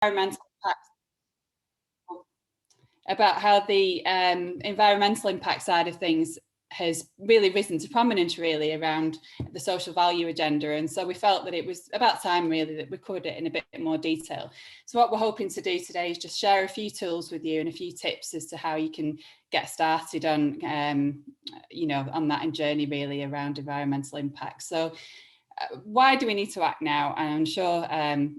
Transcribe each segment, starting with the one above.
environmental impact, about how the environmental impact side of things has really risen to prominence really around the social value agenda. And so we felt that it was about time really that we covered it in a bit more detail. So what we're hoping to do today is just share a few tools with you and a few tips as to how you can get started on, on that journey really around environmental impact. So why do we need to act now? And I'm sure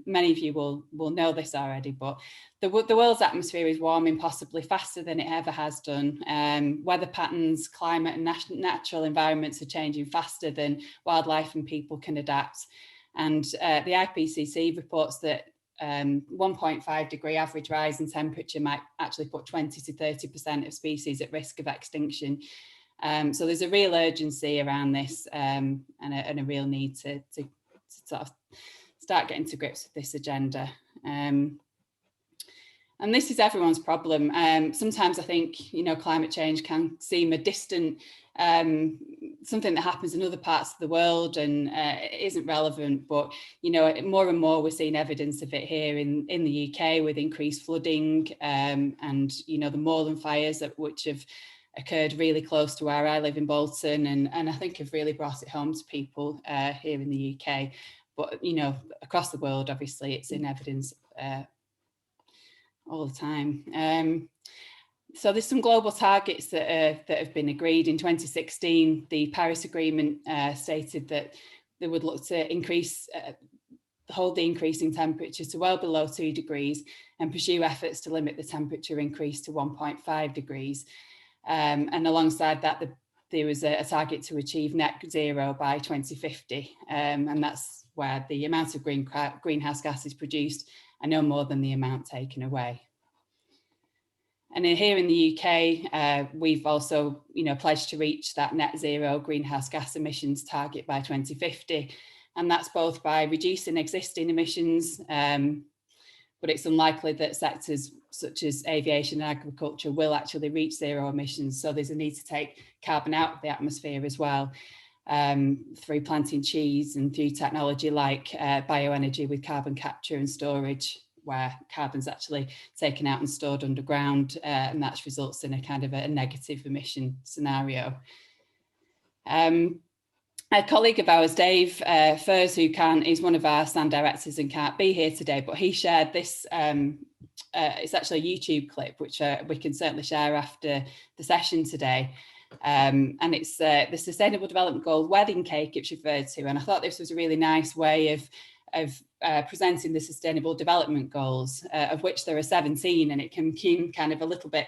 many of you will know this already, but the world's atmosphere is warming possibly faster than it ever has done. Weather patterns, climate and natural environments are changing faster than wildlife and people can adapt. And the IPCC reports that 1.5 degree average rise in temperature might actually put 20 to 30% of species at risk of extinction. So there's a real urgency around this and a real need to sort of start getting to grips with this agenda. And this is everyone's problem. Sometimes I think, climate change can seem a distant, something that happens in other parts of the world and it isn't relevant, but, more and more we're seeing evidence of it here in the UK with increased flooding and, the moorland fires which have occurred really close to where I live in Bolton and I think have really brought it home to people here in the UK. But, across the world, obviously, it's in evidence all the time. So there's some global targets that have been agreed. In 2016, the Paris Agreement stated that they would look to hold the increase in temperature to well below 2 degrees and pursue efforts to limit the temperature increase to 1.5 degrees. And alongside that, there was a target to achieve net zero by 2050. And that's where the amount of greenhouse gases produced are no more than the amount taken away. And here in the UK, we've also, pledged to reach that net zero greenhouse gas emissions target by 2050. And that's both by reducing existing emissions, but it's unlikely that sectors such as aviation and agriculture will actually reach zero emissions. So there's a need to take carbon out of the atmosphere as well, through planting trees and through technology like bioenergy with carbon capture and storage, where carbon's actually taken out and stored underground, and that results in a kind of a negative emission scenario. A colleague of ours, Dave Furs, is one of our stand directors and can't be here today, but he shared this, it's actually a YouTube clip, which we can certainly share after the session today. And it's the Sustainable Development Goal wedding cake it's referred to. And I thought this was a really nice way of presenting the Sustainable Development Goals, of which there are 17, and it can seem kind of a little bit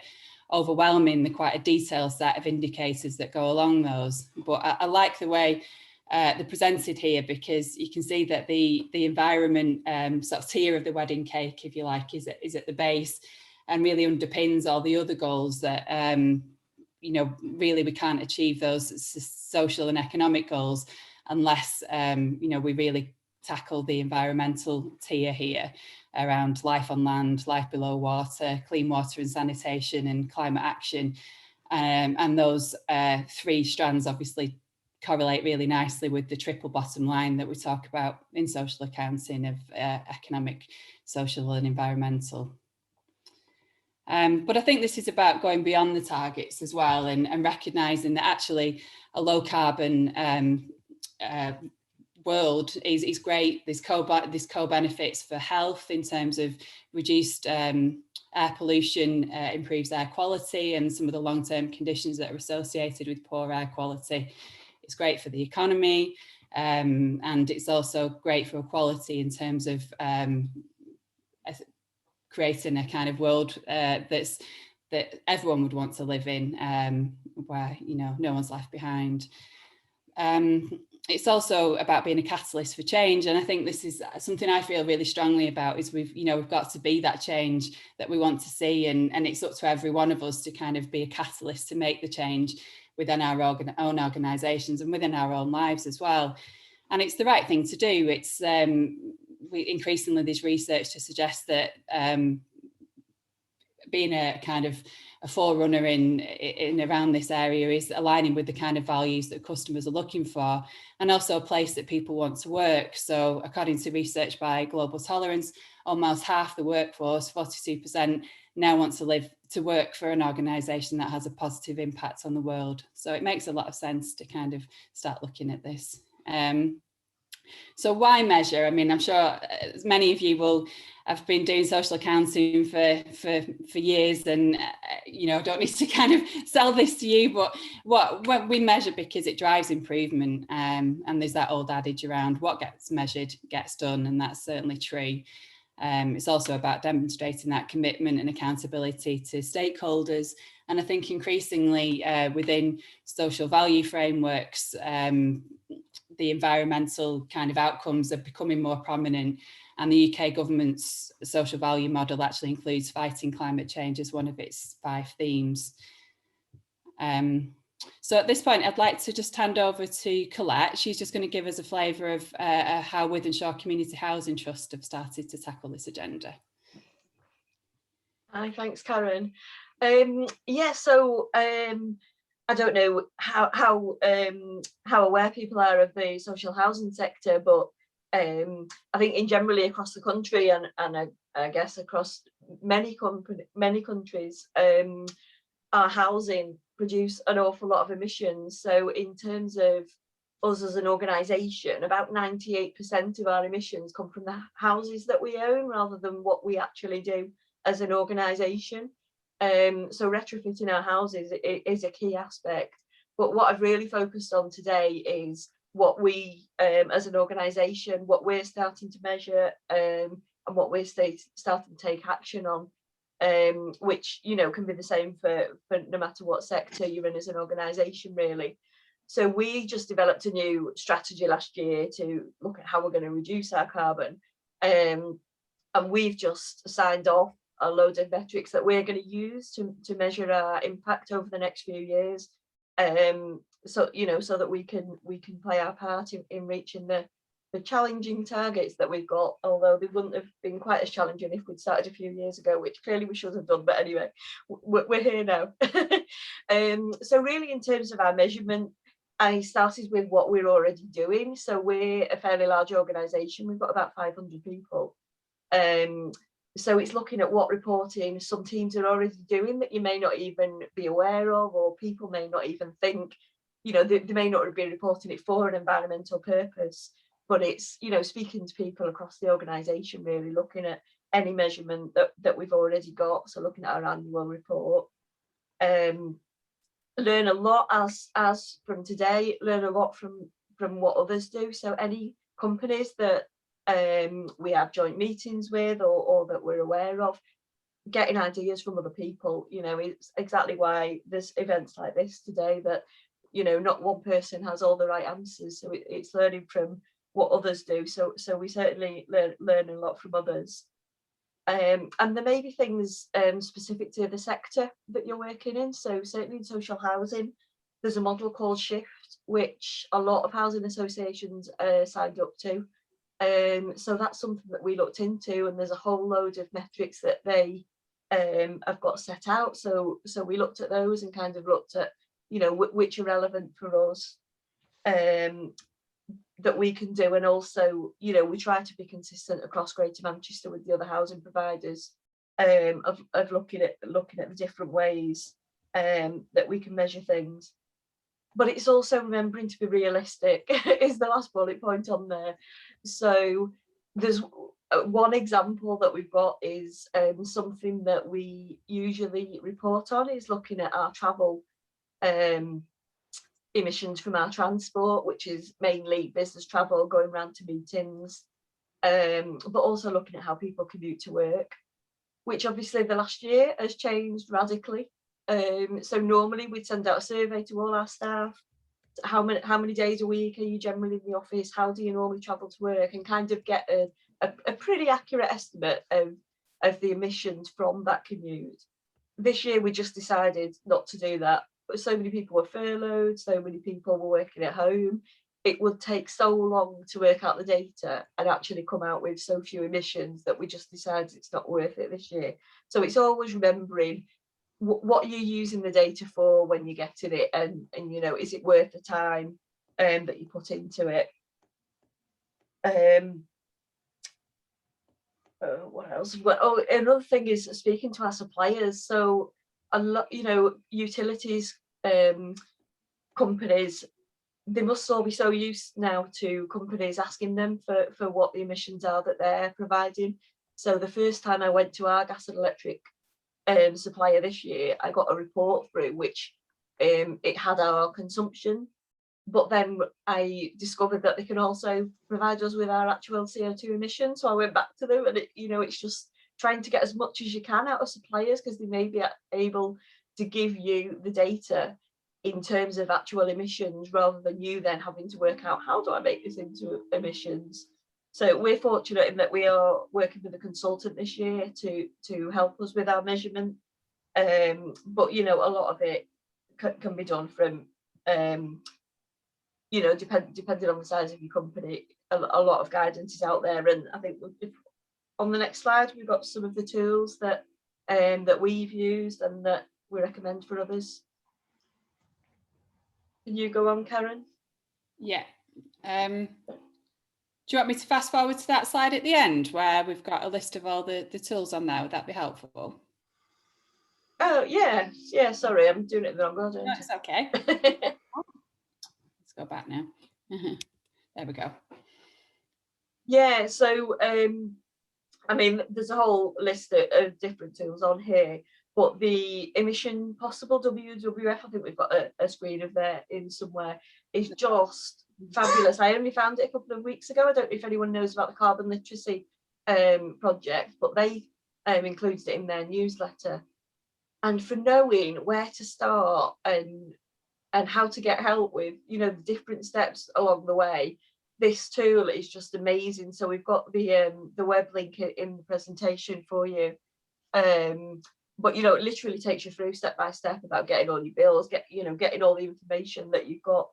overwhelming, the quite a detailed set of indicators that go along those. But I like the way they're presented here, because you can see that the environment sort of tier of the wedding cake, if you like, is at the base and really underpins all the other goals that, really we can't achieve those social and economic goals unless, we really tackle the environmental tier here around life on land, life below water, clean water and sanitation, and climate action. And those three strands obviously correlate really nicely with the triple bottom line that we talk about in social accounting of economic, social and environmental. But I think this is about going beyond the targets as well, and recognising that actually a low carbon world is great. There's co-benefits for health in terms of reduced air pollution, improves air quality and some of the long-term conditions that are associated with poor air quality. It's great for the economy, and it's also great for equality in terms of creating a kind of world that everyone would want to live in, where no one's left behind. It's also about being a catalyst for change, and I think this is something I feel really strongly about. Is we've got to be that change that we want to see, and it's up to every one of us to kind of be a catalyst to make the change within our own organisations and within our own lives as well. And it's the right thing to do. It's increasingly there's research to suggest that being a kind of a forerunner in around this area is aligning with the kind of values that customers are looking for, and also a place that people want to work. So according to research by Global Tolerance, almost half the workforce, 42%, now want to work for an organisation that has a positive impact on the world. So it makes a lot of sense to kind of start looking at this. So why measure? I mean, I'm sure as many of you will have been doing social accounting for years, and you know, don't need to kind of sell this to you, but what we measure because it drives improvement, and there's that old adage around what gets measured gets done, and that's certainly true. It's also about demonstrating that commitment and accountability to stakeholders. And I think increasingly within social value frameworks, the environmental kind of outcomes are becoming more prominent. And the UK government's social value model actually includes fighting climate change as one of its 5 themes. So at this point, I'd like to just hand over to Colette. She's just going to give us a flavour of how Wythenshawe Community Housing Trust have started to tackle this agenda. Hi, thanks, Karen. Yeah, so I don't know how aware people are of the social housing sector, but I think in generally across the country and I guess across many countries, our housing produce an awful lot of emissions. So in terms of us as an organisation, about 98% of our emissions come from the houses that we own rather than what we actually do as an organisation. So retrofitting our houses is a key aspect. But what I've really focused on today is what we, as an organisation, what we're starting to measure and what we're starting to take action on. Which, you know, can be the same for no matter what sector you're in as an organisation, really. So we just developed a new strategy last year to look at how we're going to reduce our carbon. And we've just signed off a load of metrics that we're going to use to measure our impact over the next few years. So, you know, so that we can play our part in reaching the challenging targets that we've got, although they wouldn't have been quite as challenging if we'd started a few years ago, which clearly we should have done, but anyway, we're here now. So really in terms of our measurement, I started with what we're already doing. So we're a fairly large organisation, we've got about 500 people. So it's looking at what reporting some teams are already doing that you may not even be aware of, or people may not even think, you know, they may not be reporting it for an environmental purpose. But it's, you know, speaking to people across the organisation, really looking at any measurement that we've already got. So looking at our annual report, learn a lot as from today, learn a lot from what others do. So any companies that we have joint meetings with or that we're aware of, getting ideas from other people, you know, it's exactly why there's events like this today that, you know, not one person has all the right answers. So it's learning from what others do, so we certainly learn a lot from others, and there may be things specific to the sector that you're working in. So certainly in social housing, there's a model called Shift, which a lot of housing associations signed up to, so that's something that we looked into, and there's a whole load of metrics that they have got set out. So we looked at those and kind of looked at, you know, which are relevant for us, that we can do. And also, you know, we try to be consistent across Greater Manchester with the other housing providers, of looking at the different ways that we can measure things. But it's also remembering to be realistic is the last bullet point on there. So there's one example that we've got is something that we usually report on is looking at our travel emissions from our transport, which is mainly business travel, going around to meetings, but also looking at how people commute to work, which obviously the last year has changed radically. So normally we'd send out a survey to all our staff. How many days a week are you generally in the office? How do you normally travel to work? And kind of get a pretty accurate estimate of the emissions from that commute. This year we just decided not to do that. So many people were furloughed, so many people were working at home. it would take so long to work out the data and actually come out with so few emissions that we just decided it's not worth it this year. So it's always remembering what you're using the data for when you're getting it, and you know, is it worth the time that you put into it. What else? Oh, another thing is speaking to our suppliers. So a lot, you know, utilities companies, they must all be so used now to companies asking them for what the emissions are that they're providing. So the first time I went to our gas and electric supplier this year, I got a report through which it had our consumption, but then I discovered that they can also provide us with our actual CO2 emissions. So I went back to them, and you know, it's just trying to get as much as you can out of suppliers, because they may be able to give you the data in terms of actual emissions, rather than you then having to work out, how do I make this into emissions? So we're fortunate in that we are working with a consultant this year to help us with our measurement. But you know, a lot of it can be done from you know, depending on the size of your company, a lot of guidance is out there. And I think on the next slide, we've got some of the tools that that we've used and that we recommend for others. Can you go on, Karen? Yeah. Do you want me to fast forward to that slide at the end where we've got a list of all the tools on there? Would that be helpful? Oh, yeah. Yeah, sorry, I'm doing it in the wrong order. No, it's okay. Let's go back now. There we go. Yeah, so I mean, there's a whole list of different tools on here, but the emission possible WWF, I think we've got a screen of that in somewhere, is just fabulous. I only found it a couple of weeks ago. I don't know if anyone knows about the carbon literacy project, but they included it in their newsletter. And for knowing where to start and how to get help with, you know, the different steps along the way, this tool is just amazing. So we've got the web link in the presentation for you. But you know, it literally takes you through step by step about getting all your bills, getting all the information that you've got,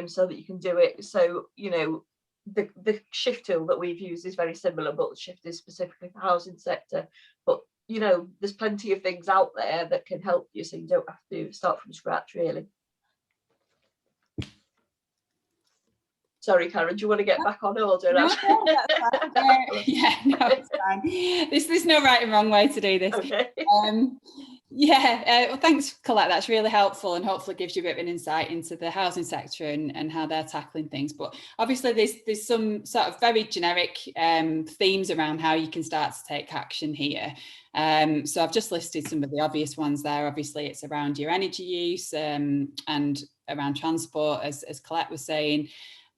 so that you can do it. So you know, the shift tool that we've used is very similar, but the shift is specifically for housing sector. But you know, there's plenty of things out there that can help you, so you don't have to start from scratch, really. Sorry, Karen, do you want to get back on order? No, yeah, no, it's fine. There's no right and wrong way to do this. Okay. Well, thanks, Colette. That's really helpful, and hopefully gives you a bit of an insight into the housing sector and how they're tackling things. But obviously, there's some sort of very generic themes around how you can start to take action here. So I've just listed some of the obvious ones there. Obviously, it's around your energy use and around transport, as Colette was saying.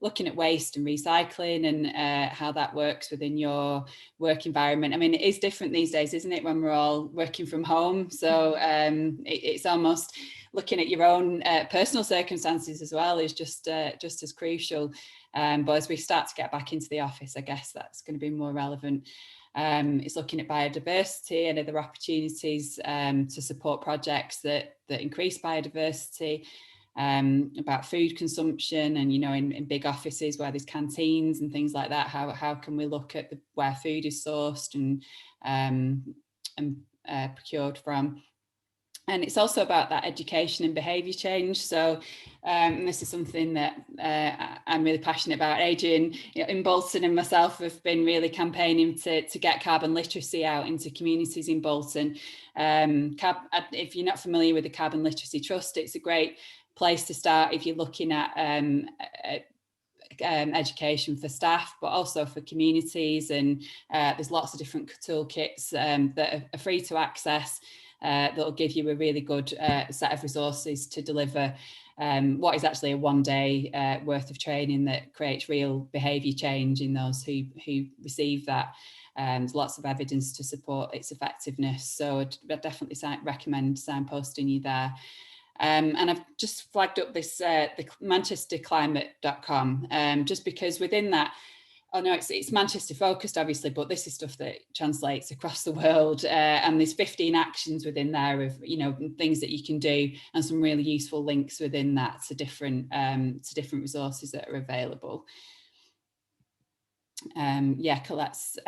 Looking at waste and recycling and how that works within your work environment. I mean, it is different these days, isn't it, when we're all working from home? So it's almost looking at your own personal circumstances as well is just as crucial. But as we start to get back into the office, I guess that's going to be more relevant. It's looking at biodiversity and other opportunities to support projects that increase biodiversity. About food consumption, and you know, in big offices where there's canteens and things like that, how can we look at where food is sourced and procured from. And it's also about that education and behaviour change. So this is something that I'm really passionate about. Adrian, you know, in Bolton, and myself have been really campaigning to get carbon literacy out into communities in Bolton. If you're not familiar with the Carbon Literacy Trust, it's a great place to start if you're looking at education for staff, but also for communities. And there's lots of different toolkits that are free to access that'll give you a really good set of resources to deliver what is actually a one-day worth of training that creates real behaviour change in those who receive that. There's lots of evidence to support its effectiveness, so I'd definitely recommend signposting you there. And I've just flagged up this the manchesterclimate.com just because within that Oh no, it's Manchester focused, obviously, but this is stuff that translates across the world. And there's 15 actions within there of, you know, things that you can do, and some really useful links within that to different resources that are available. Yeah, Colette's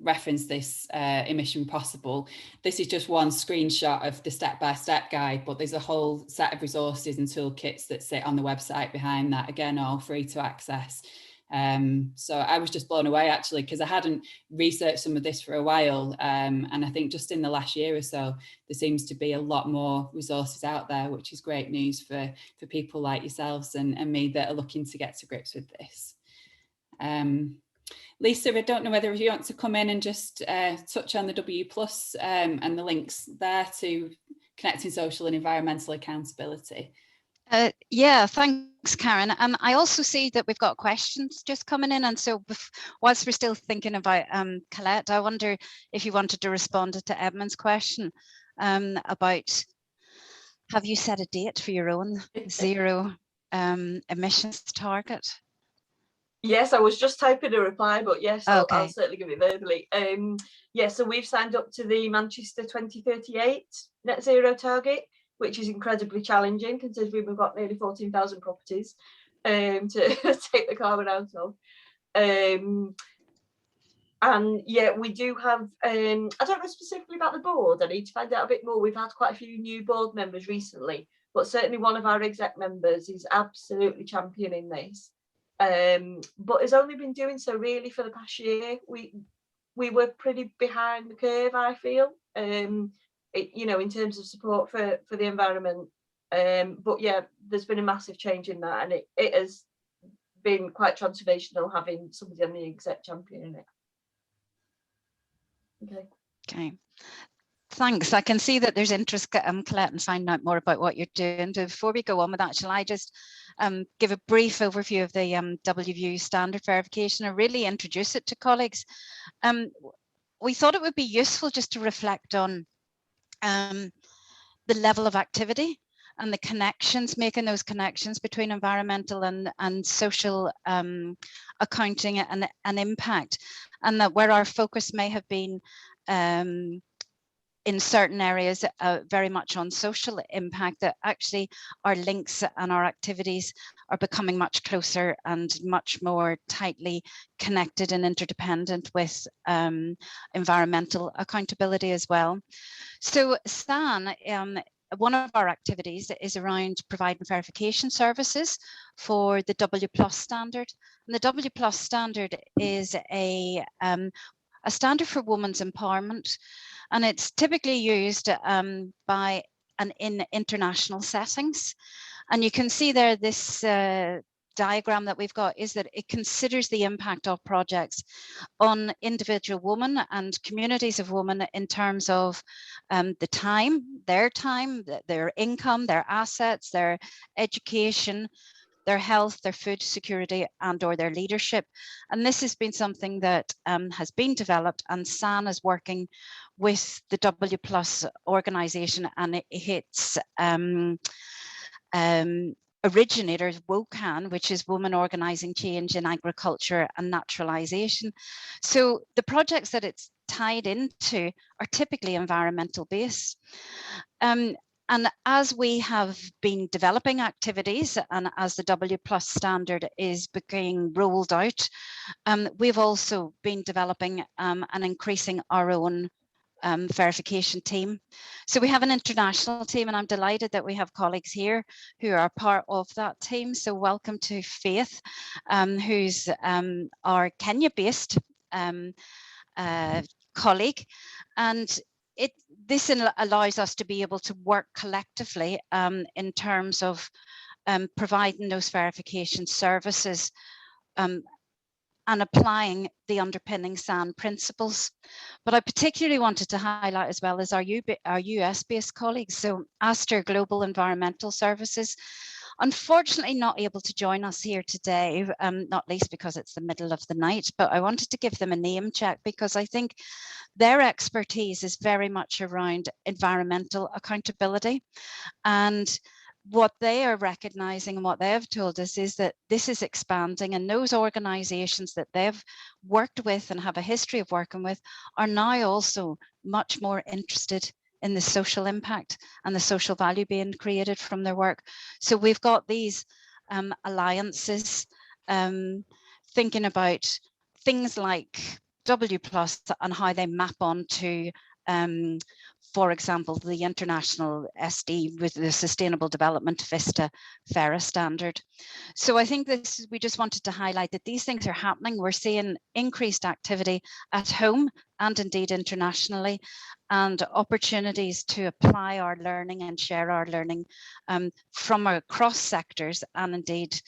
referenced this Mission Possible. This is just one screenshot of the step-by-step guide, but there's a whole set of resources and toolkits that sit on the website behind that, again, all free to access. So I was just blown away, actually, because I hadn't researched some of this for a while, and I think just in the last year or so there seems to be a lot more resources out there, which is great news for people like yourselves and me that are looking to get to grips with this. Lisa, I don't know whether you want to come in and just touch on the W+ and the links there to connecting social and environmental accountability. Yeah, thanks, Karen. I also see that we've got questions just coming in, and so whilst we're still thinking about Colette, I wonder if you wanted to respond to Edmund's question about, have you set a date for your own zero emissions target? Yes, I was just typing a reply, but yes, I'll certainly give it verbally. Yeah, so we've signed up to the Manchester 2038 net zero target, which is incredibly challenging considering we've got nearly 14,000 properties to take the carbon out of. And yeah, we do have, I don't know specifically about the board, I need to find out a bit more. We've had quite a few new board members recently, but certainly one of our exec members is absolutely championing this. But has only been doing so really for the past year. We were pretty behind the curve, I feel, you know, in terms of support for the environment. But yeah, there's been a massive change in that, and it has been quite transformational having somebody on the exec championing it. Okay. Thanks. I can see that there's interest, Colette, in finding out more about what you're doing. Before we go on with that, shall I just give a brief overview of the WVU standard verification and really introduce it to colleagues? We thought it would be useful just to reflect on the level of activity and the connections, making those connections between environmental and social accounting and impact, and that where our focus may have been in certain areas very much on social impact, that actually our links and our activities are becoming much closer and much more tightly connected and interdependent with environmental accountability as well. So SAN, one of our activities is around providing verification services for the W+ standard. And the W+ standard is a standard for women's empowerment, and it's typically used by and in international settings. And you can see there this diagram that we've got is that it considers the impact of projects on individual women and communities of women in terms of the time, their income, their assets, their education, their health, their food security, and or their leadership. And this has been something that has been developed, and SAN is working with the W+ organization, and its originators, WOCAN, which is Women Organizing Change in Agriculture and Naturalization. So the projects that it's tied into are typically environmental based. And as we have been developing activities, and as the W+ standard is being rolled out, we've also been developing and increasing our own verification team. So we have an international team, and I'm delighted that we have colleagues here who are part of that team. So welcome to Faith, who's our Kenya-based colleague. And this allows us to be able to work collectively in terms of providing those verification services and applying the underpinning SAN principles. But I particularly wanted to highlight as well as our US-based colleagues. So Aster Global Environmental Services, unfortunately not able to join us here today, not least because it's the middle of the night, but I wanted to give them a name check because I think their expertise is very much around environmental accountability. And what they are recognizing and what they have told us is that this is expanding, and those organizations that they've worked with and have a history of working with are now also much more interested in the social impact and the social value being created from their work. So we've got these alliances thinking about things like W+ and how they map onto for example, the international SD with the Sustainable Development Vista FERA standard. So I think we just wanted to highlight that these things are happening. We're seeing increased activity at home and indeed internationally, and opportunities to apply our learning and share our learning from across sectors and indeed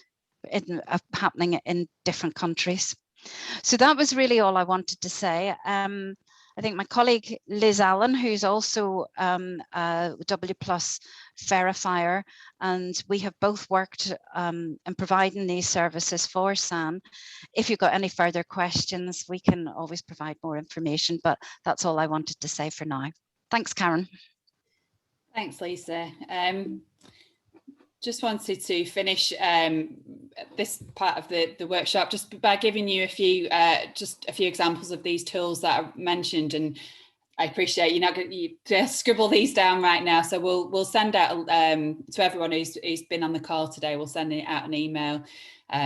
happening in different countries. So that was really all I wanted to say. I think my colleague Liz Allen, who's also a W+ verifier, and we have both worked in providing these services for SAN. If you've got any further questions, we can always provide more information, but that's all I wanted to say for now. Thanks, Karen. Thanks, Lisa. Just wanted to finish this part of the workshop just by giving you just a few examples of these tools that I mentioned, and I appreciate you're not going to scribble these down right now. So we'll send out to everyone who's been on the call today. We'll send out an email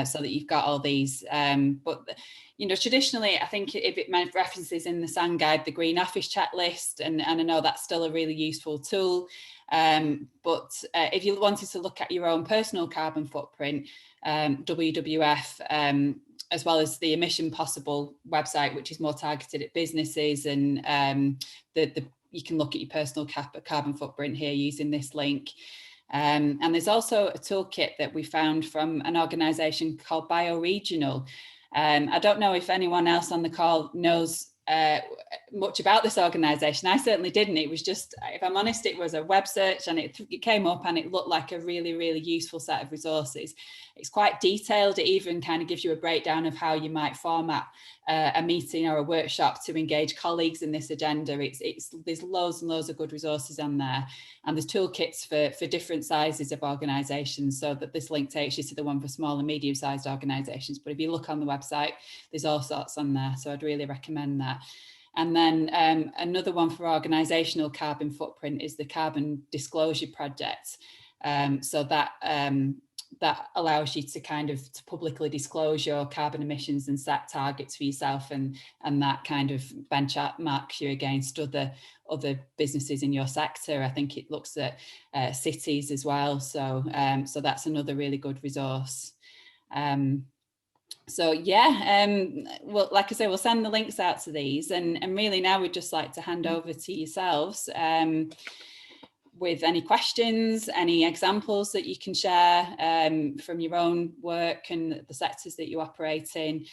so that you've got all these. But traditionally, I think if it references in the SAN guide the Green Office checklist, and I know that's still a really useful tool. But if you wanted to look at your own personal carbon footprint, WWF, as well as the Emission Possible website, which is more targeted at businesses, and you can look at your personal carbon footprint here using this link. And there's also a toolkit that we found from an organisation called Bioregional. I don't know if anyone else on the call knows much about this organisation. I certainly didn't. It was just, if I'm honest, it was a web search, and it came up and it looked like a really, really useful set of resources. It's quite detailed. It even kind of gives you a breakdown of how you might format a meeting or a workshop to engage colleagues in this agenda. There's loads and loads of good resources on there, and there's toolkits for different sizes of organisations, so that this link takes you to the one for small and medium-sized organisations. But if you look on the website, there's all sorts on there, so I'd really recommend that. And then another one for organisational carbon footprint is the Carbon Disclosure Project. So that allows you to kind of publicly disclose your carbon emissions and set targets for yourself, and that kind of benchmarks you against other businesses in your sector. I think it looks at cities as well. So that's another really good resource. So yeah, well, like I say, we'll send the links out to these, and really now we'd just like to hand over to yourselves with any questions, any examples that you can share from your own work and the sectors that you operate in.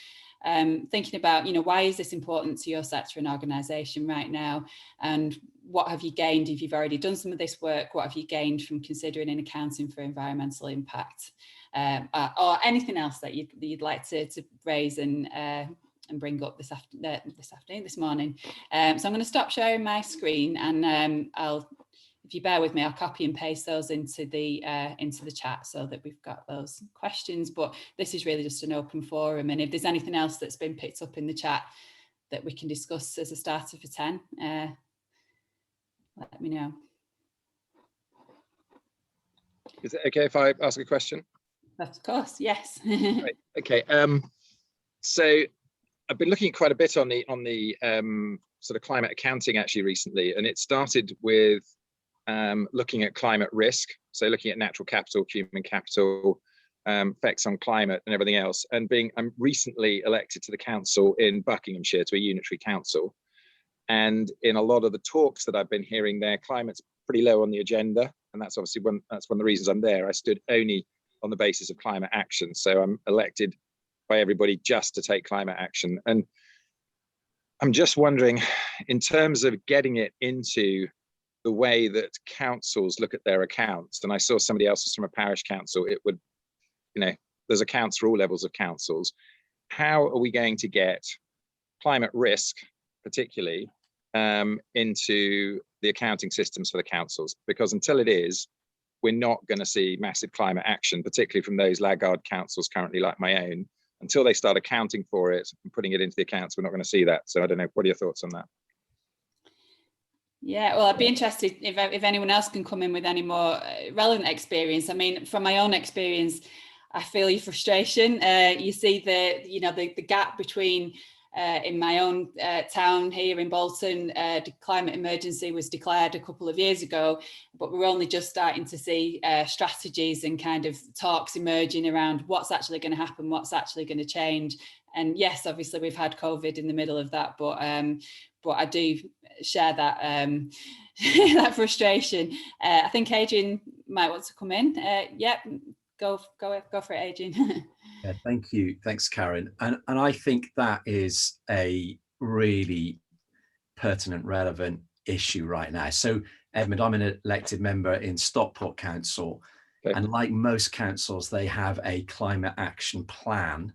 Thinking about, why is this important to your sector and organisation right now, and what have you gained if you've already done some of this work? What have you gained from considering and accounting for environmental impact, or anything else that you'd like to raise and bring up this morning. So I'm going to stop sharing my screen, and if you bear with me, I'll copy and paste those into the chat so that we've got those questions. But this is really just an open forum, and if there's anything else that's been picked up in the chat that we can discuss as a starter for 10, let me know. Is it okay if I ask a question? Of course, yes. Right. Okay. So I've been looking quite a bit on the sort of climate accounting actually recently, and it started with looking at climate risk, so looking at natural capital, human capital, effects on climate and everything else. And I'm recently elected to the council in Buckinghamshire, to a unitary council, and in a lot of the talks that I've been hearing there, climate's pretty low on the agenda, and that's obviously one of the reasons I'm there. I stood only on the basis of climate action, so I'm elected by everybody just to take climate action. And I'm just wondering, in terms of getting it into the way that councils look at their accounts, and I saw somebody else was from a parish council, it would, there's accounts for all levels of councils. How are we going to get climate risk, particularly, into the accounting systems for the councils? Because until it is, we're not going to see massive climate action, particularly from those laggard councils currently like my own. Until they start accounting for it and putting it into the accounts, we're not going to see that. So I don't know, what are your thoughts on that? Yeah, well, I'd be interested if anyone else can come in with any more relevant experience. I mean, from my own experience, I feel your frustration. You see the gap between in my own town here in Bolton, the climate emergency was declared a couple of years ago, but we're only just starting to see strategies and kind of talks emerging around what's actually going to happen, what's actually going to change. And yes, obviously we've had COVID in the middle of that, but I do share that that frustration. I think Adrian might want to come in. Yep, go for it, Adrian. Yeah, thank you. Thanks, Karen. And I think that is a really pertinent, relevant issue right now. So, Edmund, I'm an elected member in Stockport Council, okay. And like most councils, they have a climate action plan.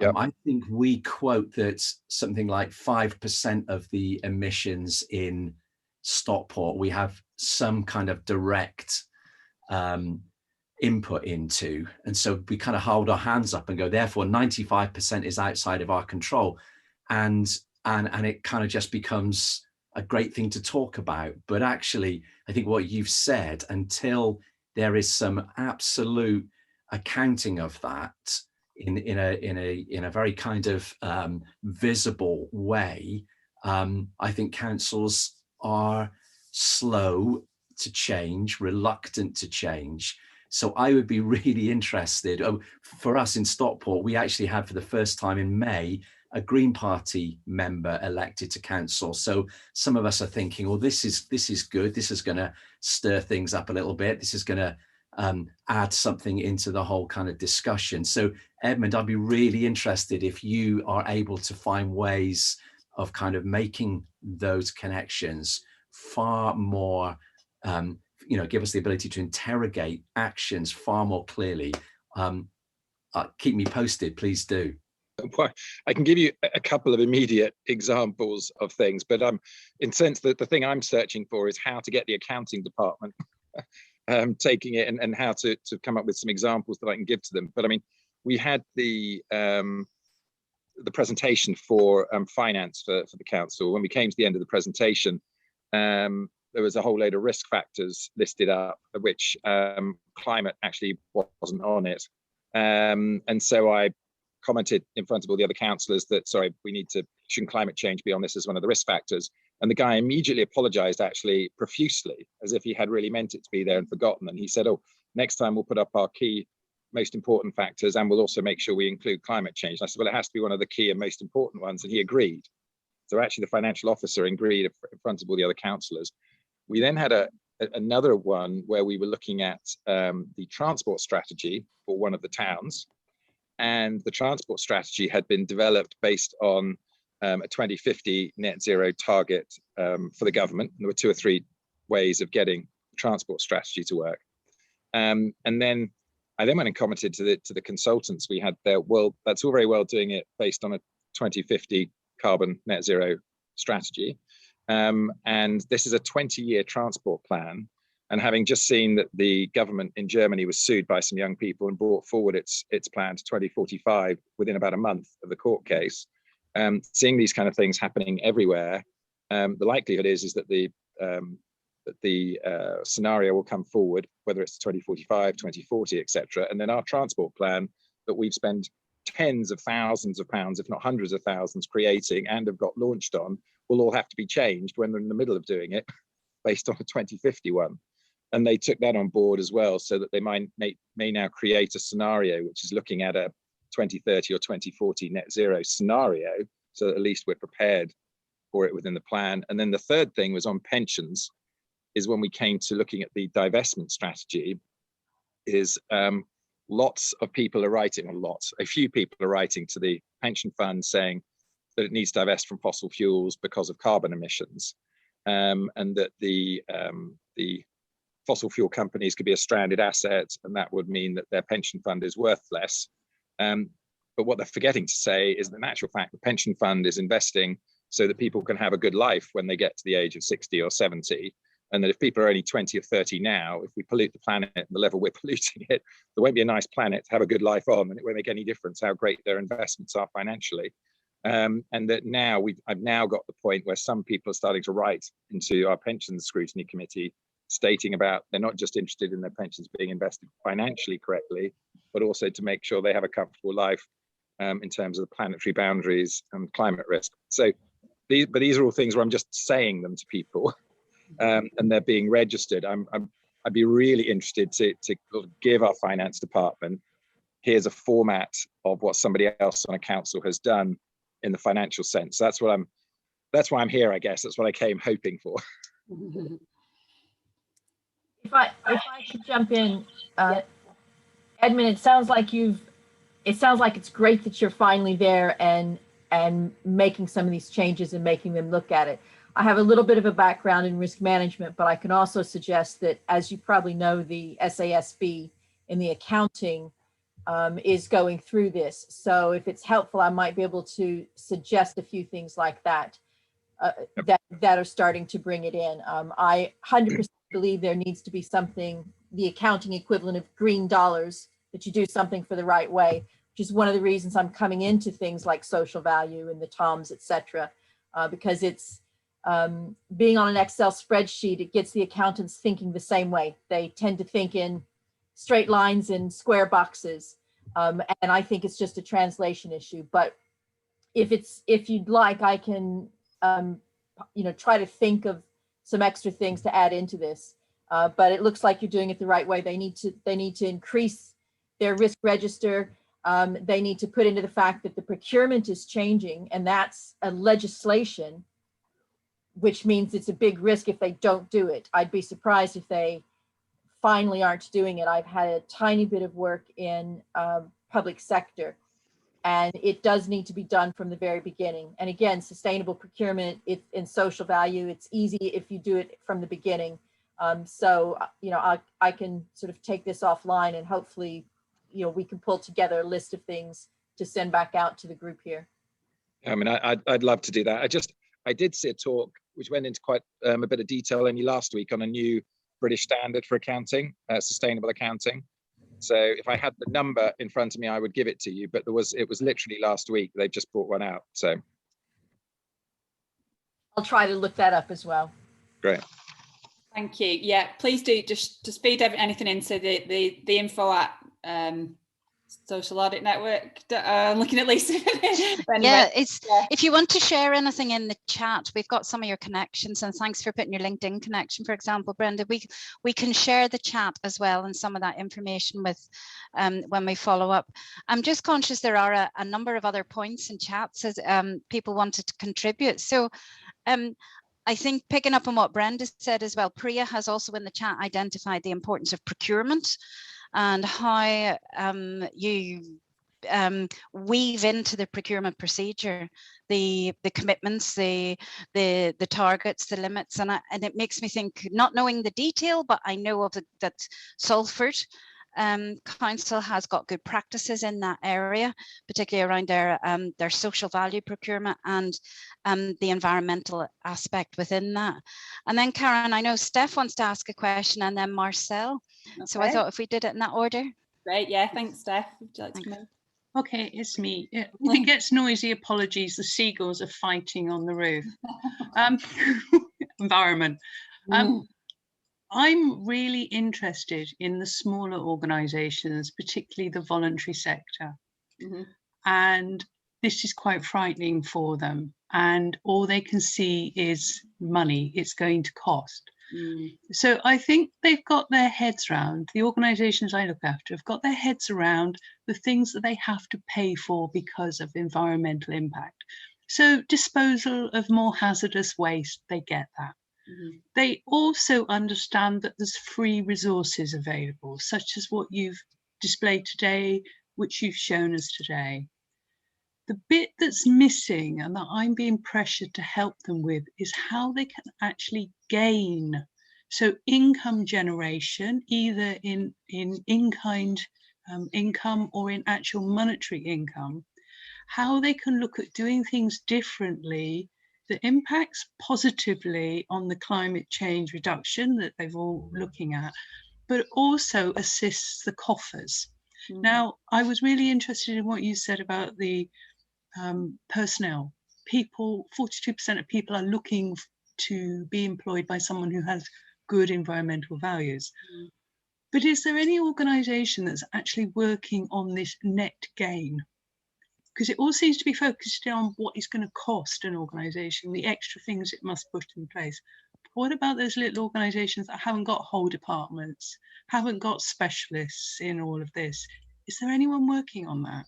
Yep. I think we quote that something like 5% of the emissions in Stockport, we have some kind of direct input into. And so we kind of hold our hands up and go, therefore 95% is outside of our control. And it kind of just becomes a great thing to talk about. But actually, I think what you've said, until there is some absolute accounting of that, in a very kind of visible way, I think councils are slow to change, reluctant to change. So I would be really interested. For us in Stockport, we actually had for the first time in May a Green Party member elected to council. So some of us are thinking, well, this is good. This is going to stir things up a little bit. This is going to add something into the whole kind of discussion. So Edmund, I'd be really interested if you are able to find ways of kind of making those connections far more, give us the ability to interrogate actions far more clearly. Keep me posted, please do. Well, I can give you a couple of immediate examples of things, but in sense that the thing I'm searching for is how to get the accounting department taking it and how to come up with some examples that I can give to them. But I mean, we had the presentation for finance for the council. When we came to the end of the presentation, there was a whole load of risk factors listed up, of which climate actually wasn't on it. And so I commented in front of all the other councillors that, sorry, shouldn't climate change be on this as one of the risk factors? And the guy immediately apologized, actually profusely, as if he had really meant it to be there and forgotten. And he said, oh, next time we'll put up our key most important factors and we'll also make sure we include climate change. And I said, well, it has to be one of the key and most important ones. And he agreed. So actually the financial officer agreed in front of all the other councillors. We then had another one where we were looking at the transport strategy for one of the towns. And the transport strategy had been developed based on a 2050 net zero target for the government. And there were 2 or 3 ways of getting the transport strategy to work. And then I went and commented to the consultants we had there, well, that's all very well doing it based on a 2050 carbon net zero strategy. And this is a 20-year transport plan. And having just seen that the government in Germany was sued by some young people and brought forward its plan to 2045 within about a month of the court case, seeing these kind of things happening everywhere, the likelihood is that the scenario will come forward, whether it's 2045, 2040, etc. And then our transport plan that we've spent tens of thousands of pounds, if not hundreds of thousands, creating and have got launched on, will all have to be changed when we're in the middle of doing it based on a 2050 one. And they took that on board as well, so that they may now create a scenario which is looking at a 2030 or 2040 net zero scenario, so that at least we're prepared for it within the plan. And then the third thing was on pensions, is when we came to looking at the divestment strategy, is lots of people are writing, a few people are writing to the pension fund saying that it needs to divest from fossil fuels because of carbon emissions, and that the fossil fuel companies could be a stranded asset, and that would mean that their pension fund is worth less. But what they're forgetting to say is that in actual fact, the pension fund is investing so that people can have a good life when they get to the age of 60 or 70. and that if people are only 20 or 30 now, if we pollute the planet at the level we're polluting it, there won't be a nice planet to have a good life on, and it won't make any difference how great their investments are financially. And that now I've now got the point where some people are starting to write into our pensions scrutiny committee, stating about they're not just interested in their pensions being invested financially correctly, but also to make sure they have a comfortable life in terms of the planetary boundaries and climate risk. So these are all things where I'm just saying them to people, and they're being registered. I'd be really interested to give our finance department, here's a format of what somebody else on a council has done in the financial sense. That's why I'm here, I guess. That's what I came hoping for. If I could jump in, Edmund, it sounds like it's great that you're finally there and making some of these changes and making them look at it. I have a little bit of a background in risk management, but I can also suggest that, as you probably know, the SASB in the accounting is going through this. So if it's helpful, I might be able to suggest a few things like that that are starting to bring it in. I 100% believe there needs to be something, the accounting equivalent of green dollars, that you do something for the right way, which is one of the reasons I'm coming into things like social value and the TOMs, etc. Because it's being on an Excel spreadsheet, it gets the accountants thinking the same way. They tend to think in straight lines and square boxes. And I think it's just a translation issue. But if you'd like, I can try to think of some extra things to add into this. But it looks like you're doing it the right way. They need to increase their risk register. They need to put into the fact that the procurement is changing, and that's a legislation, which means it's a big risk if they don't do it. I'd be surprised if they finally aren't doing it. I've had a tiny bit of work in public sector, and it does need to be done from the very beginning. And again, sustainable procurement, in social value, it's easy if you do it from the beginning. So I can sort of take this offline, and hopefully, we can pull together a list of things to send back out to the group here. I mean, I'd love to do that. I did see a talk which went into quite a bit of detail only last week on a new British standard for accounting, sustainable accounting. So if I had the number in front of me, I would give it to you, but it was literally last week. They've just brought one out. So I'll try to look that up as well. Great. Thank you. Yeah, please do just to speed anything into the info at Social Audit Network. I'm looking at Lisa. Yeah, if you want to share anything in the chat, we've got some of your connections, and thanks for putting your LinkedIn connection, for example, Brenda. We can share the chat as well and some of that information with when we follow up. I'm just conscious there are a number of other points in chats as people wanted to contribute. So I think picking up on what Brenda said as well, Priya has also in the chat identified the importance of procurement and how you weave into the procurement procedure the commitments, the targets, the limits, and it makes me think, not knowing the detail, but I know of that Salford Council has got good practices in that area, particularly around their social value procurement and the environmental aspect within that. And then Karen, I know Steph wants to ask a question, and then Marcel. Okay. So I thought if we did it in that order. Great, yeah, thanks Steph. Would you like to come in? Okay, it's me. If it gets noisy, apologies. The seagulls are fighting on the roof. Environment. I'm really interested in the smaller organisations, particularly the voluntary sector. Mm-hmm. And this is quite frightening for them. And all they can see is money it's going to cost. Mm. So I think they've got their heads around, the organisations I look after have got their heads around the things that they have to pay for because of environmental impact. So disposal of more hazardous waste, they get that. Mm-hmm. They also understand that there's free resources available, such as what you've displayed today, which you've shown us today. The bit that's missing and that I'm being pressured to help them with is how they can actually gain. So income generation, either in in-kind income or in actual monetary income, how they can look at doing things differently that impacts positively on the climate change reduction that they've all looking at, but also assists the coffers. Now, I was really interested in what you said about the personnel. People, 42% of people are looking to be employed by someone who has good environmental values. But is there any organisation that's actually working on this net gain? Because it all seems to be focused on what it's going to cost an organisation, the extra things it must put in place. What about those little organisations that haven't got whole departments, haven't got specialists in all of this? Is there anyone working on that?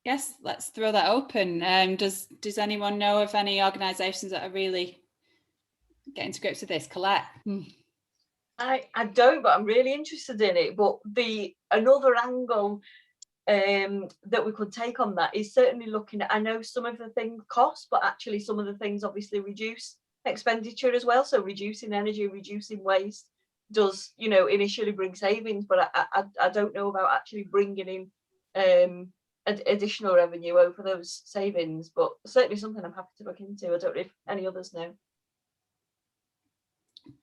Yes, let's throw that open. Does anyone know of any organisations that are really getting to grips with this? Colette? I don't, but I'm really interested in it. But another angle that we could take on that is certainly looking at, I know some of the things cost, but actually some of the things obviously reduce expenditure as well. So reducing energy, reducing waste does, you know, initially bring savings, but I don't know about actually bringing in additional revenue over those savings, but certainly something I'm happy to look into. I don't know if any others know.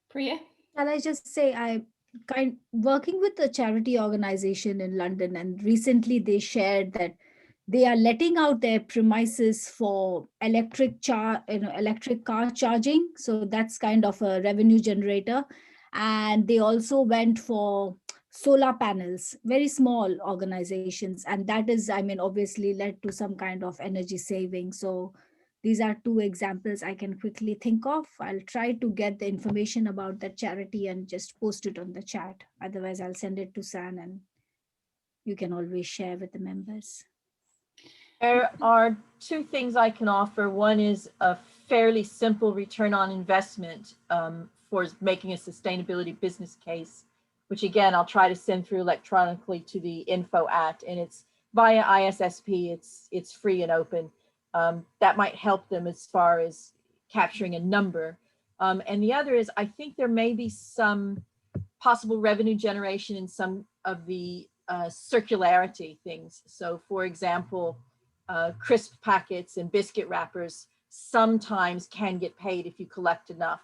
Priya? And I just say I'm working with a charity organization in London, and recently they shared that they are letting out their premises for electric car charging. So that's kind of a revenue generator. And they also went for solar panels, very small organizations. And that is, I mean, obviously led to some kind of energy saving. So these are two examples I can quickly think of. I'll try to get the information about that charity and just post it on the chat. Otherwise, I'll send it to San and you can always share with the members. There are two things I can offer. One is a fairly simple return on investment for making a sustainability business case, which again, I'll try to send through electronically to the info at, and it's via ISSP. It's free and open. That might help them as far as capturing a number. And the other is, I think there may be some possible revenue generation in some of the circularity things. So for example, crisp packets and biscuit wrappers sometimes can get paid if you collect enough.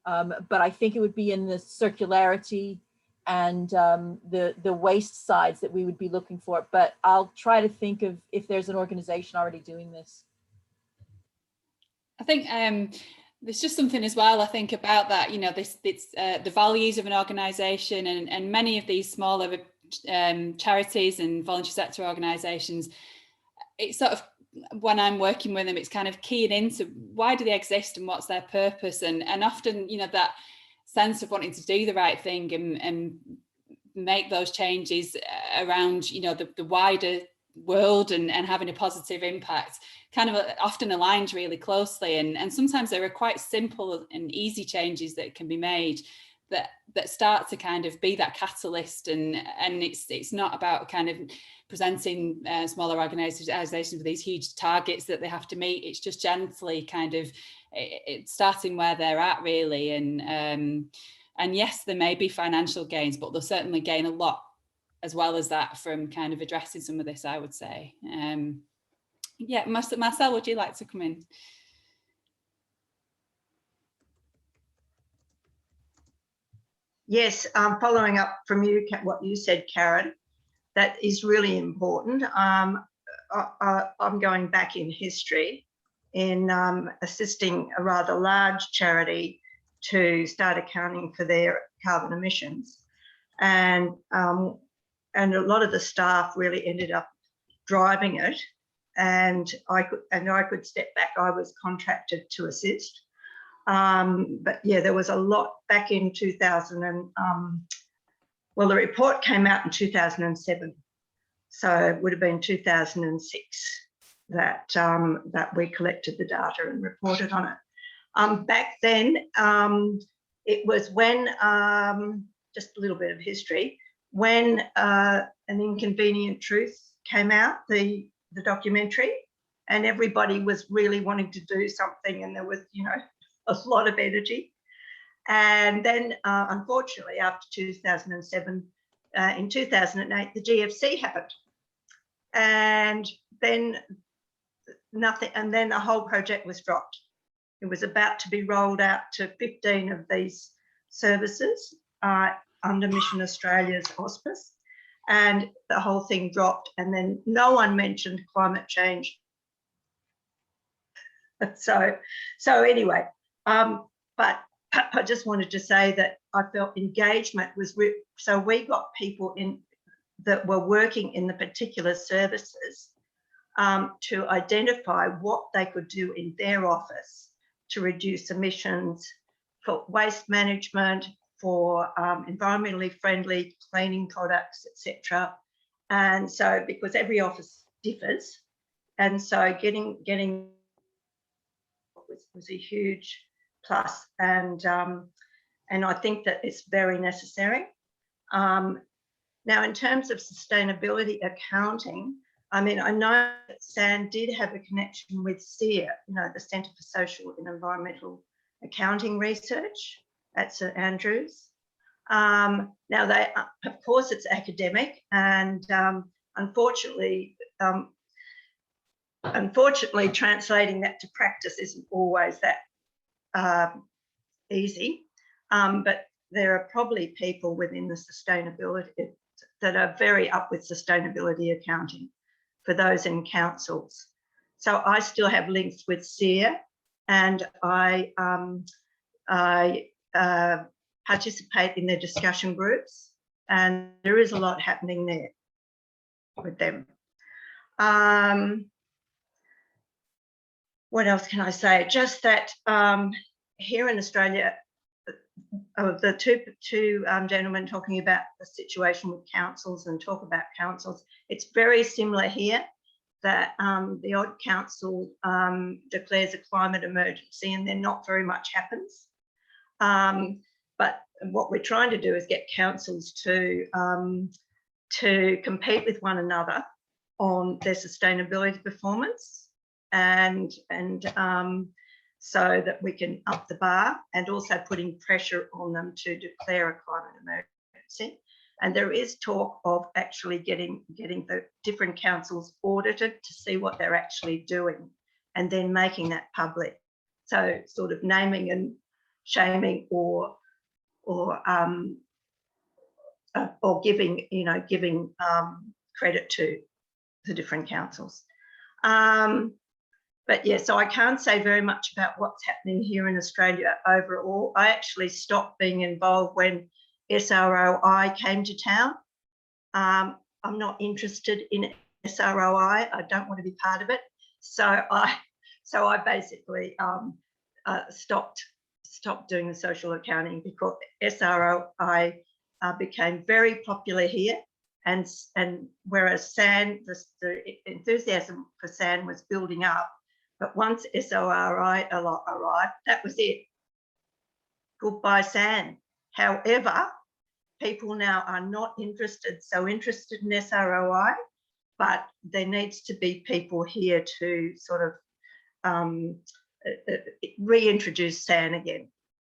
But I think it would be in the circularity and the waste sides that we would be looking for. But I'll try to think of if there's an organization already doing this. I think there's just something as well, I think, about that, you know, the values of an organisation, and many of these smaller charities and voluntary sector organisations, it's sort of, when I'm working with them, it's kind of keying into why do they exist and what's their purpose, and often, you know, that sense of wanting to do the right thing and make those changes around, you know, the wider world and having a positive impact kind of often aligns really closely, and sometimes there are quite simple and easy changes that can be made that start to kind of be that catalyst, and it's not about kind of presenting smaller organizations with these huge targets that they have to meet. It's just gently kind of it's starting where they're at, really, and yes, there may be financial gains, but they'll certainly gain a lot as well as that from kind of addressing some of this, I would say. Yeah, Marcel, would you like to come in? Yes, following up from you, what you said, Karen, that is really important. I'm going back in history in assisting a rather large charity to start accounting for their carbon emissions. And a lot of the staff really ended up driving it, and I could step back. I was contracted to assist. But yeah, there was a lot back in 2000 and well, the report came out in 2007, so it would have been 2006 that that we collected the data and reported on it. Back then, it was when just a little bit of history, when An Inconvenient Truth came out, the documentary, and everybody was really wanting to do something, and there was, you know, a lot of energy. And then unfortunately, after 2007, in 2008, the GFC happened. And then nothing, and then the whole project was dropped. It was about to be rolled out to 15 of these services under Mission Australia's auspice, and the whole thing dropped, and then no one mentioned climate change. So anyway, but I just wanted to say that I felt engagement was, so we got people in that were working in the particular services to identify what they could do in their office to reduce emissions, for waste management, for environmentally friendly cleaning products, etc. And so, because every office differs, and so getting was a huge plus, and I think that it's very necessary. Now, in terms of sustainability accounting, I mean, I know that San did have a connection with SEAR, you know, the Centre for Social and Environmental Accounting Research at St Andrews. Now, they, of course, it's academic, and unfortunately, translating that to practice isn't always that easy. But there are probably people within the sustainability that are very up with sustainability accounting for those in councils. So I still have links with SEAR, and I participate in their discussion groups, and there is a lot happening there with them. What else can I say? Just that here in Australia, the two gentlemen talking about the situation with councils and talk about councils, it's very similar here, that the odd council declares a climate emergency and then not very much happens. But what we're trying to do is get councils to compete with one another on their sustainability performance, and so that we can up the bar, and also putting pressure on them to declare a climate emergency. And there is talk of actually getting the different councils audited to see what they're actually doing, and then making that public. So sort of naming and shaming, or giving, you know, giving credit to the different councils. But yeah, so I can't say very much about what's happening here in Australia overall. I actually stopped being involved when SROI came to town. I'm not interested in SROI. I don't want to be part of it. So I basically stopped doing the social accounting, because SROI became very popular here, and whereas SAN, the enthusiasm for SAN was building up. But once SORI arrived, that was it. Goodbye, SAN. However, people now are not so interested in SROI, but there needs to be people here to sort of reintroduce SAN again.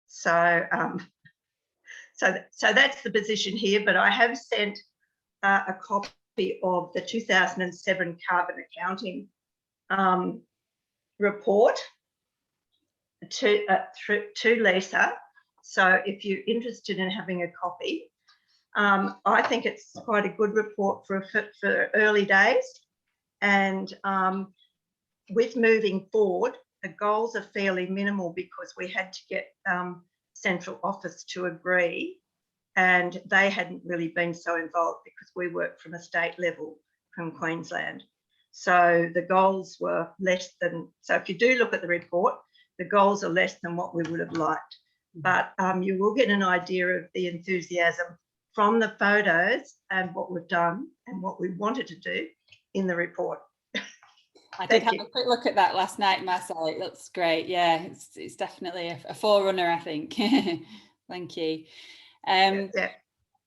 So, so that's the position here. But I have sent a copy of the 2007 carbon accounting report to Lisa. So if you're interested in having a copy, I think it's quite a good report for early days. And with moving forward, the goals are fairly minimal, because we had to get central office to agree, and they hadn't really been so involved because we work from a state level from Queensland. So the goals were less than, so if you do look at the report, the goals are less than what we would have liked. But you will get an idea of the enthusiasm from the photos and what we've done and what we wanted to do in the report. I did have a quick look at that last night, Marcel. It looks great. Yeah, it's definitely a forerunner, I think. Thank you. Yeah.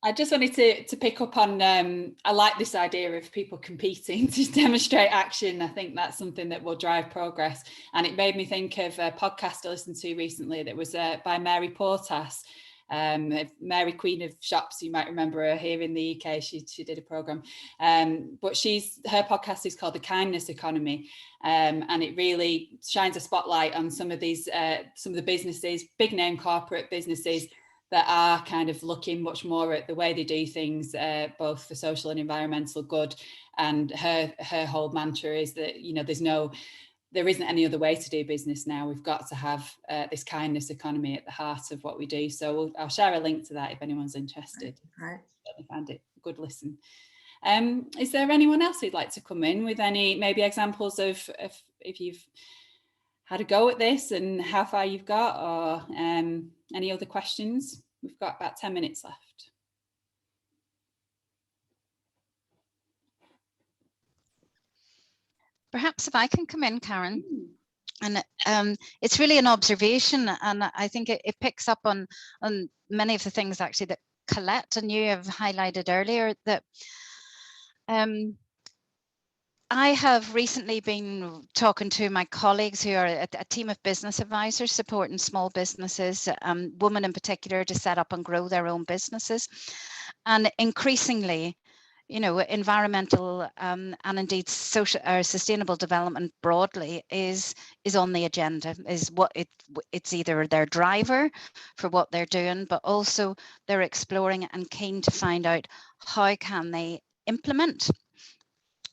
I just wanted to pick up on, I like this idea of people competing to demonstrate action. I think that's something that will drive progress. And it made me think of a podcast I listened to recently that was by Mary Portas. Mary Queen of Shops, you might remember her here in the UK. She did a program, but her podcast is called The Kindness Economy, and it really shines a spotlight on some of the businesses, big name corporate businesses, that are kind of looking much more at the way they do things, both for social and environmental good. And her whole mantra is that, you know, there isn't any other way to do business now. We've got to have this kindness economy at the heart of what we do. So I'll share a link to that if anyone's interested. Right. I found it a good listen. Is there anyone else who'd like to come in with any maybe examples of if you've had a go at this and how far you've got, or any other questions? We've got about 10 minutes left. Perhaps if I can come in, Karen. And it's really an observation, and I think it picks up on many of the things actually that Colette and you have highlighted earlier, that I have recently been talking to my colleagues who are a team of business advisors supporting small businesses, women in particular, to set up and grow their own businesses. And increasingly, you know, environmental and indeed social or sustainable development broadly is on the agenda, is what it's either their driver for what they're doing, but also they're exploring and keen to find out how can they implement.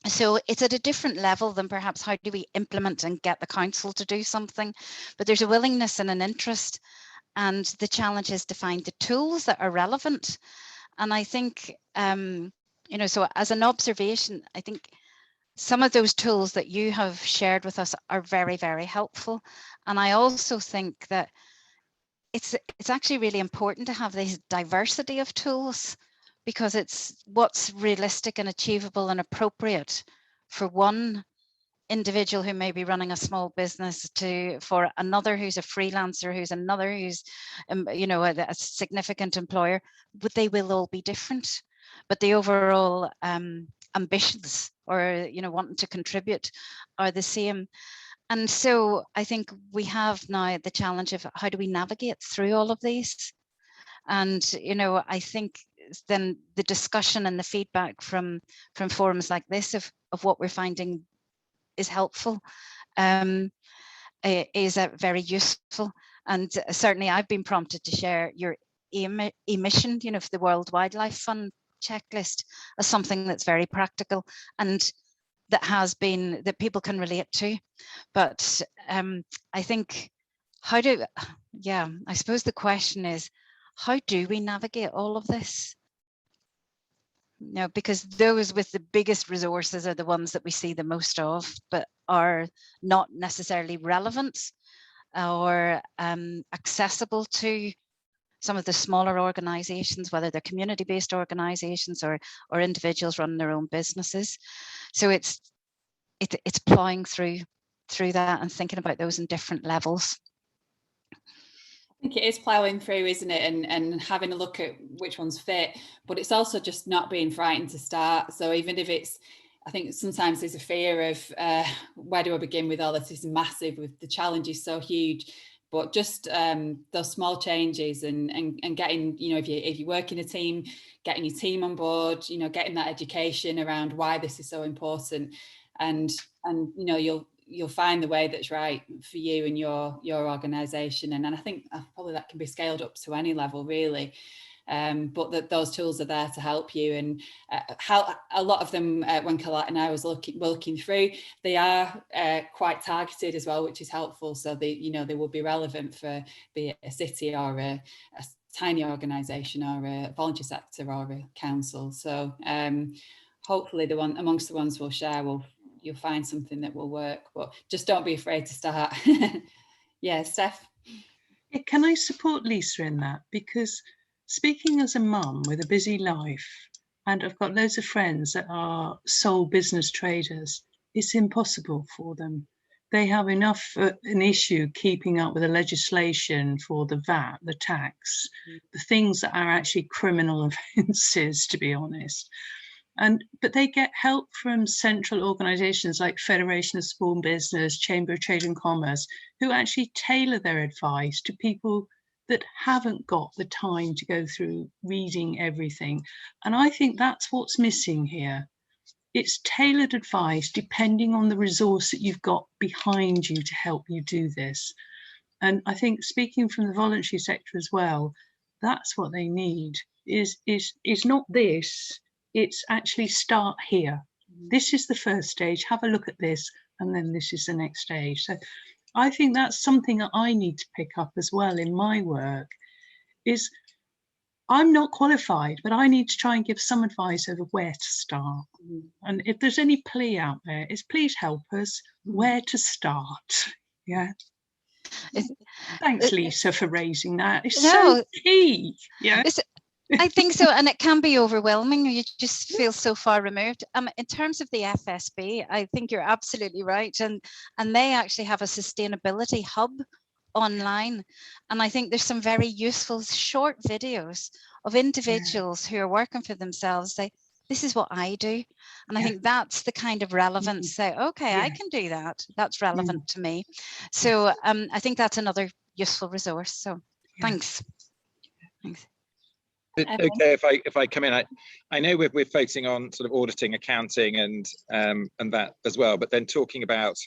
So it's at a different level than perhaps how do we implement and get the council to do something, but there's a willingness and an interest, and the challenge is to find the tools that are relevant. And I think, you know, so as an observation, I think some of those tools that you have shared with us are very, very helpful. And I also think that it's actually really important to have this diversity of tools, because it's what's realistic and achievable and appropriate for one individual who may be running a small business for another who's a freelancer, who's another who's, you know, a significant employer, but they will all be different. But the overall ambitions, or, you know, wanting to contribute, are the same. And so I think we have now the challenge of how do we navigate through all of these? And, you know, I think then the discussion and the feedback from forums like this of what we're finding is helpful, is very useful. And certainly I've been prompted to share your emission, you know, for the World Wildlife Fund checklist as something that's very practical and that people can relate to. But I think I suppose the question is, how do we navigate all of this? You know, because those with the biggest resources are the ones that we see the most of, but are not necessarily relevant or accessible to some of the smaller organizations, whether they're community-based organizations or individuals running their own businesses. So it's plowing through that and thinking about those in different levels. I think it is ploughing through, isn't it, and having a look at which ones fit, but it's also just not being frightened to start. So even if I think sometimes there's a fear of where do I begin with all this? It's massive, with the challenge is so huge, but just those small changes and getting, you know, if you work in a team, getting your team on board, you know, getting that education around why this is so important, and you know, you'll find the way that's right for you and your organization. And I think probably that can be scaled up to any level, really. But that those tools are there to help you. And how a lot of them, when Colette and I was looking through, they are quite targeted as well, which is helpful. So they will be relevant for be it a city or a tiny organization or a volunteer sector or a council. So hopefully amongst the ones we'll share, you'll find something that will work, but just don't be afraid to start. Yeah, Steph? Can I support Lisa in that? Because speaking as a mum with a busy life, and I've got loads of friends that are sole business traders, it's impossible for them. They have enough an issue keeping up with the legislation for the VAT, the tax, the things that are actually criminal offences, to be honest. But they get help from central organisations like Federation of Small Business, Chamber of Trade and Commerce, who actually tailor their advice to people that haven't got the time to go through reading everything. And I think that's what's missing here. It's tailored advice depending on the resource that you've got behind you to help you do this. And I think, speaking from the voluntary sector as well, that's what they need, is not this, it's actually start here. This is the first stage, have a look at this, and then this is the next stage. So I think that's something that I need to pick up as well in my work, is I'm not qualified, but I need to try and give some advice over where to start. And if there's any plea out there, is please help us where to start. Yeah. Thanks, Lisa, for raising that. It's so key. Yeah. I think so, and it can be overwhelming. You just feel so far removed. In terms of the FSB, I think you're absolutely right, and they actually have a sustainability hub online, and I think there's some very useful short videos of individuals who are working for themselves. This is what I do, and I think that's the kind of relevance. Say, okay, I can do that. That's relevant to me. So I think that's another useful resource. So thanks. Okay, if I come in, I know we're focusing on sort of auditing, accounting, and that as well, but then talking about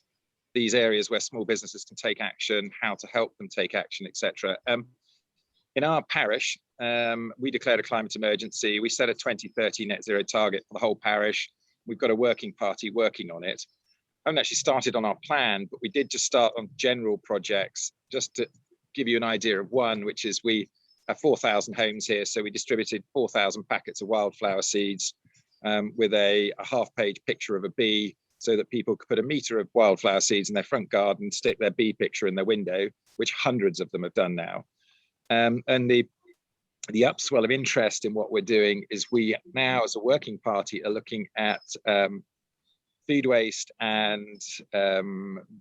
these areas where small businesses can take action, how to help them take action, etc. In our parish, we declared a climate emergency. We set a 2030 net zero target for the whole parish. We've got a working party working on it. I haven't actually started on our plan, but we did just start on general projects, just to give you an idea of one, which is we have 4,000 homes here. So we distributed 4,000 packets of wildflower seeds with a half-page picture of a bee, so that people could put a metre of wildflower seeds in their front garden, stick their bee picture in their window, which hundreds of them have done now. And the upswell of interest in what we're doing is we now, as a working party, are looking at food waste and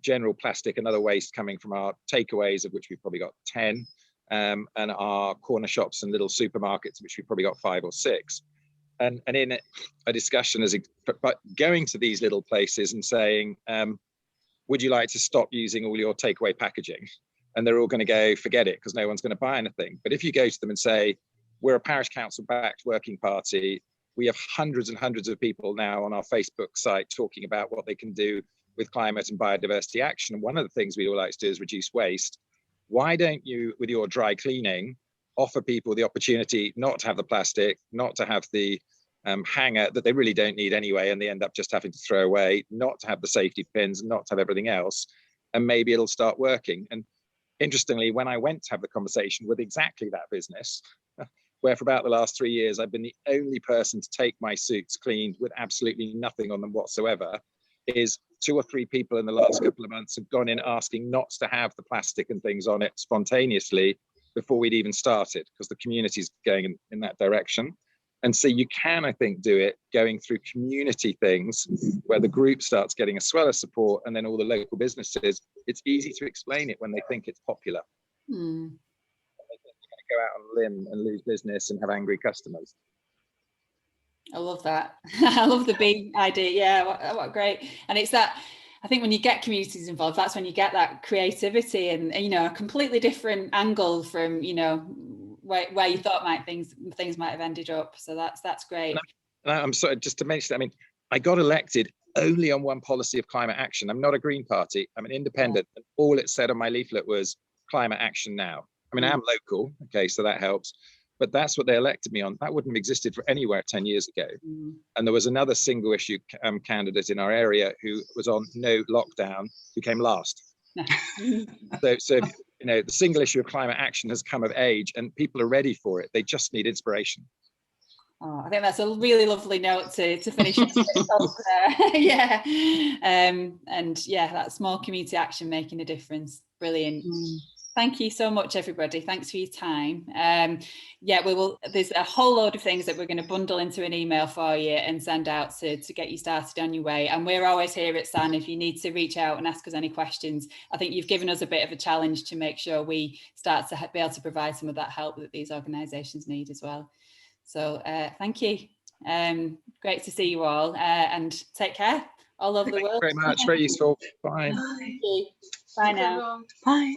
general plastic and other waste coming from our takeaways, of which we've probably got 10, and our corner shops and little supermarkets, which we've probably got 5 or 6. And in a discussion, but going to these little places and saying, would you like to stop using all your takeaway packaging? And they're all going to go, forget it, because no one's going to buy anything. But if you go to them and say, we're a parish council backed working party, we have hundreds and hundreds of people now on our Facebook site talking about what they can do with climate and biodiversity action. And one of the things we all like to do is reduce waste. Why don't you, with your dry cleaning, offer people the opportunity not to have the plastic, not to have the hanger that they really don't need anyway, and they end up just having to throw away, not to have the safety pins, not to have everything else, and maybe it'll start working. And interestingly, when I went to have the conversation with exactly that business, where for about the last 3 years, I've been the only person to take my suits cleaned with absolutely nothing on them whatsoever, is 2 or 3 people in the last couple of months have gone in asking not to have the plastic and things on it spontaneously before we'd even started, because the community's going in that direction. And so you can, I think, do it going through community things where the group starts getting a swell of support, and then all the local businesses, it's easy to explain it when they think it's popular. They think they're going to go out on a limb and lose business and have angry customers. I love that. I love the big idea. Yeah, what great. And it's that, I think when you get communities involved, that's when you get that creativity and you know, a completely different angle from, you know, where you thought things might have ended up. So that's great. And I'm sorry, just to mention, I mean, I got elected only on one policy of climate action. I'm not a Green Party, I'm an independent. And all it said on my leaflet was climate action now. I mean, I am local, okay, so that helps. But that's what they elected me on. That wouldn't have existed for anywhere 10 years ago. And there was another single issue candidate in our area who was on no lockdown, who came last. So you know, the single issue of climate action has come of age and people are ready for it. They just need inspiration. Oh, I think that's a really lovely note to finish off there. Yeah. And yeah, that small community action making a difference. Brilliant. Thank you so much, everybody. Thanks for your time. Yeah, there's a whole load of things that we're going to bundle into an email for you and send out to get you started on your way. And we're always here at SAN if you need to reach out and ask us any questions. I think you've given us a bit of a challenge to make sure we start to be able to provide some of that help that these organisations need as well. So thank you. Great to see you all and take care all over the world. Thank you very much. Very useful. Bye. Thank you. Bye now. Bye.